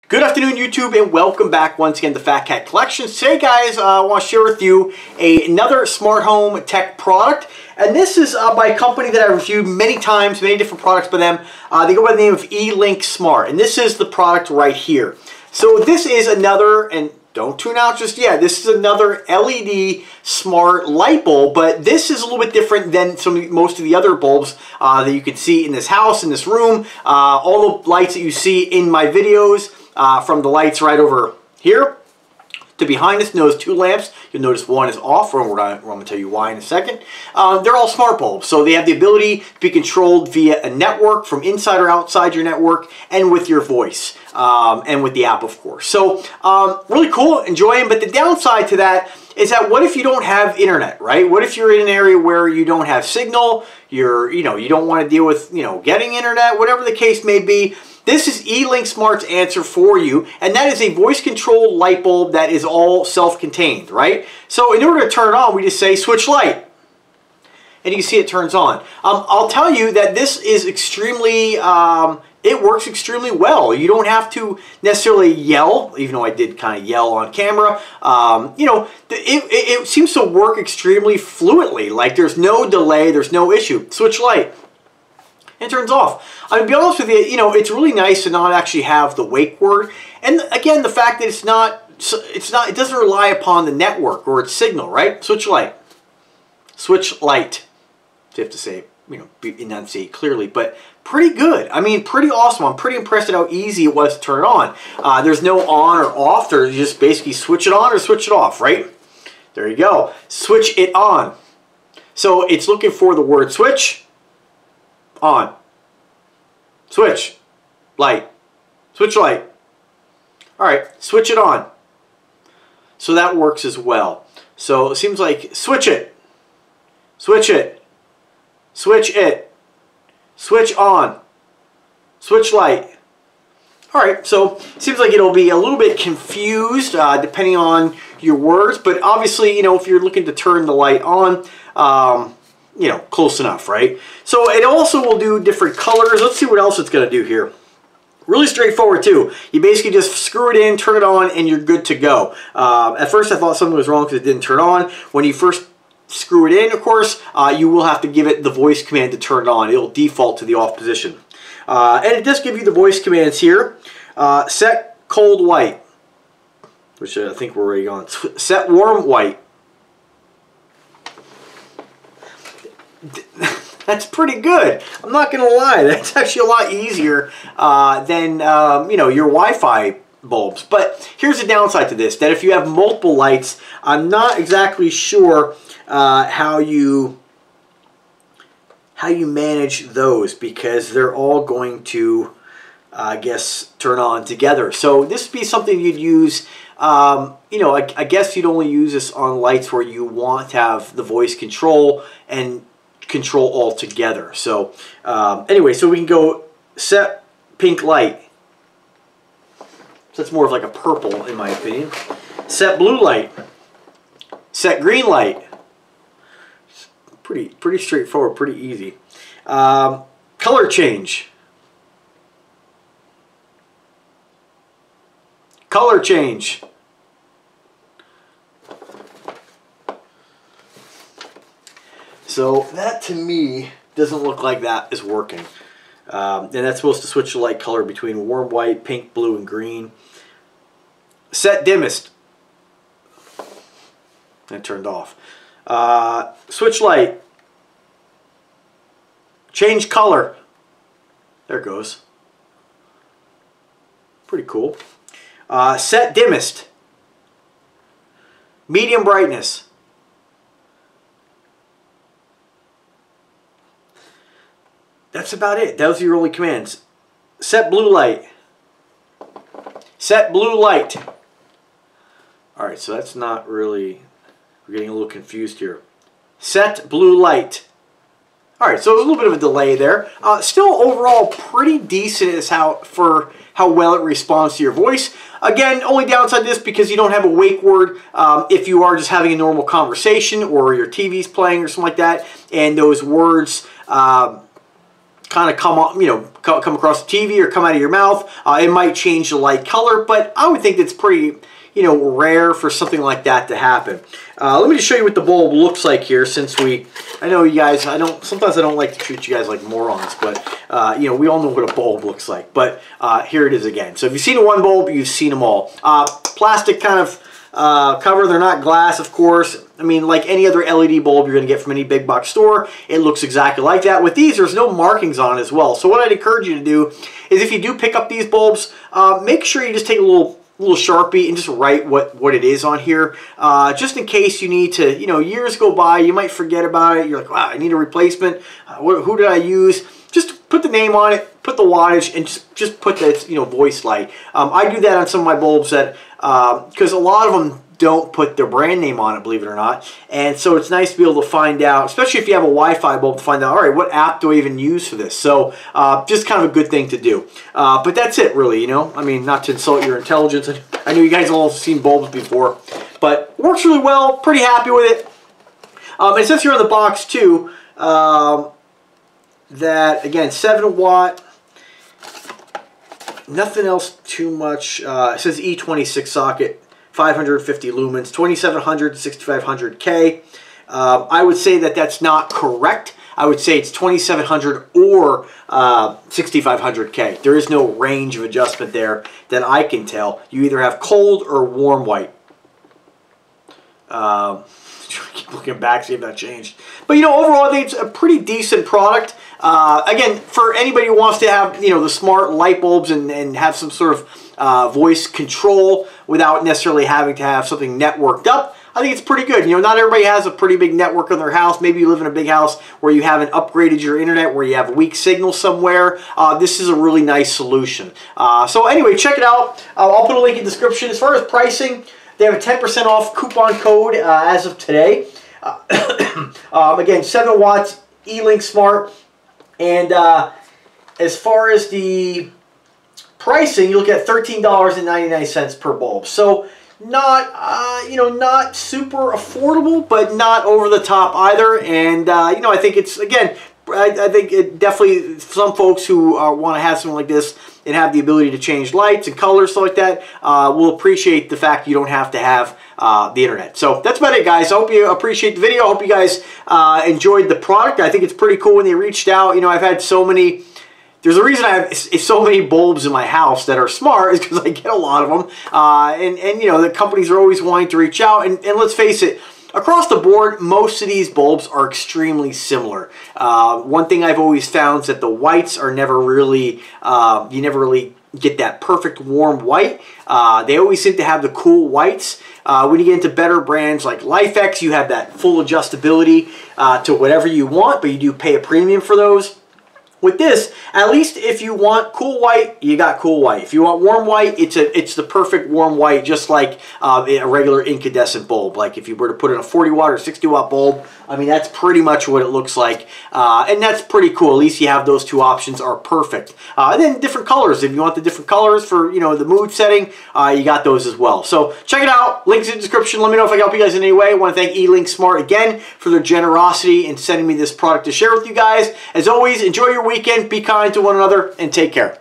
Good afternoon, YouTube, and welcome back once again to Fat Cat Collections. Today, guys, I want to share with you another smart home tech product, and this is by a company that I've reviewed many times, many different products by them. They go by the name of Elinksmart, and this is the product right here. So this is another, and don't tune out just yet, this is another LED smart light bulb, but this is a little bit different than most of the other bulbs that you can see in this house, in this room. All the lights that you see in my videos, from the lights right over here to behind us, notice two lamps. You'll notice one is off, and we're going to tell you why in a second. They're all smart bulbs, so they have the ability to be controlled via a network from inside or outside your network, and with your voice, and with the app, of course. So really cool, enjoy them. But the downside to that is that what if you don't have internet, right? What if you're in an area where you don't have signal? You don't want to deal with getting internet, whatever the case may be. This is Elinksmart's answer for you, and that is a voice-controlled light bulb that is all self-contained, right? So in order to turn it on, we just say switch light, and you can see it turns on. I'll tell you that this is extremely, it works extremely well. You don't have to necessarily yell, even though I did kind of yell on camera. It seems to work extremely fluently. Like there's no delay, there's no issue. Switch light. It turns off. I mean, to be honest with you, it's really nice to not actually have the wake word. And again, the fact that it doesn't rely upon the network or its signal, right? Switch light. Switch light. So you have to say, enunciate clearly, but pretty good. I mean, pretty awesome. I'm pretty impressed at how easy it was to turn it on. There's no on or off. There's just basically switch it on or switch it off, right? There you go. Switch it on. So it's looking for the word switch. On. Switch. Light. Switch light. Alright, switch it on. So that works as well. So it seems like switch it. Switch it. Switch it. Switch on. Switch light. Alright, so it seems like it'll be a little bit confused depending on your words, but obviously, if you're looking to turn the light on, close enough, right? So it also will do different colors. Let's see what else it's going to do here. Really straightforward too. You basically just screw it in, turn it on, and you're good to go. At first I thought something was wrong because it didn't turn on. When you first screw it in, of course, you will have to give it the voice command to turn it on. It'll default to the off position. And it does give you the voice commands here. Set cold white, which I think we're already on. Set warm white. That's pretty good. I'm not going to lie. That's actually a lot easier than your Wi-Fi bulbs. But here's the downside to this: that if you have multiple lights, I'm not exactly sure how you manage those, because they're all going to, I guess, turn on together. So this would be something you'd use. I guess you'd only use this on lights where you want to have the voice control and control all together. So anyway, so we can go set pink light. So that's more of like a purple in my opinion. Set blue light. Set green light. Pretty straightforward, pretty easy. Color change. Color change. So that to me doesn't look like that is working. And that's supposed to switch the light color between warm white, pink, blue, and green. Set dimmest. And turned off. Switch light. Change color. There it goes. Pretty cool. Set dimmest. Medium brightness. That's about it. Those are your only commands. Set blue light. Set blue light. Alright, so that's not really... We're getting a little confused here. Set blue light. Alright, so there's a little bit of a delay there. Still overall pretty decent as for how well it responds to your voice. Again, only downside to this because you don't have a wake word if you are just having a normal conversation or your TV's playing or something like that, and those words kind of come come across the TV or come out of your mouth. It might change the light color, but I would think it's pretty, you know, rare for something like that to happen. Let me just show you what the bulb looks like here, since I know you guys, sometimes I don't like to treat you guys like morons, but, you know, we all know what a bulb looks like. But here it is again. So if you've seen one bulb, you've seen them all. Plastic kind of cover, they're not glass, of course. I mean, like any other LED bulb you're going to get from any big box store, it looks exactly like that. With these, there's no markings on it as well. So what I'd encourage you to do is, if you do pick up these bulbs, make sure you just take a little Sharpie and just write what it is on here, just in case you need to, you know, years go by, you might forget about it. You're like, wow, I need a replacement. Who did I use? Just put the name on it, put the wattage, and just put that, you know, voice light. I do that on some of my bulbs that, because a lot of them don't put their brand name on it, believe it or not. And so it's nice to be able to find out, especially if you have a Wi-Fi bulb, to find out, all right, what app do I even use for this? So just kind of a good thing to do. But that's it, really, you know. I mean, not to insult your intelligence. I know you guys all have seen bulbs before, but works really well. Pretty happy with it. It says here on the box, too, that, again, 7-watt. Nothing else too much. It says E26 socket. 550 lumens, 2700 to 6500K. I would say that that's not correct. I would say it's 2700 or 6500K. There is no range of adjustment there that I can tell. You either have cold or warm white. Keep looking back, see if that changed. But, you know, overall, I think it's a pretty decent product. Again, for anybody who wants to have, you know, the smart light bulbs and have some sort of voice control without necessarily having to have something networked up, I think it's pretty good. You know, not everybody has a pretty big network in their house. Maybe you live in a big house where you haven't upgraded your internet, where you have a weak signal somewhere. This is a really nice solution. So anyway, check it out. I'll put a link in the description. As far as pricing, they have a 10% off coupon code as of today. Again, 7 watts, Elinksmart. And as far as the pricing, you look at $13.99 per bulb. So not, you know, not super affordable, but not over the top either. And, you know, I think it's, again, I think it definitely, some folks who want to have something like this and have the ability to change lights and colors, stuff like that, will appreciate the fact you don't have to have the internet. So that's about it, guys. I hope you appreciate the video. I hope you guys enjoyed the product. I think it's pretty cool when they reached out. You know, I've had so many... There's a reason I have so many bulbs in my house that are smart, is because I get a lot of them. And you know, the companies are always wanting to reach out. And let's face it, across the board, most of these bulbs are extremely similar. One thing I've always found is that the whites are never really, you never really get that perfect warm white. They always seem to have the cool whites. When you get into better brands like LifeX, you have that full adjustability to whatever you want, but you do pay a premium for those. With this, at least if you want cool white, you got cool white. If you want warm white, it's the perfect warm white, just like a regular incandescent bulb. Like if you were to put in a 40 watt or 60 watt bulb, I mean, that's pretty much what it looks like. And that's pretty cool. At least you have those two options are perfect. And then different colors. If you want the different colors for, you know, the mood setting, you got those as well. So check it out. Links in the description. Let me know if I can help you guys in any way. I want to thank Elinksmart again for their generosity in sending me this product to share with you guys. As always, enjoy your weekend, be kind to one another, and take care.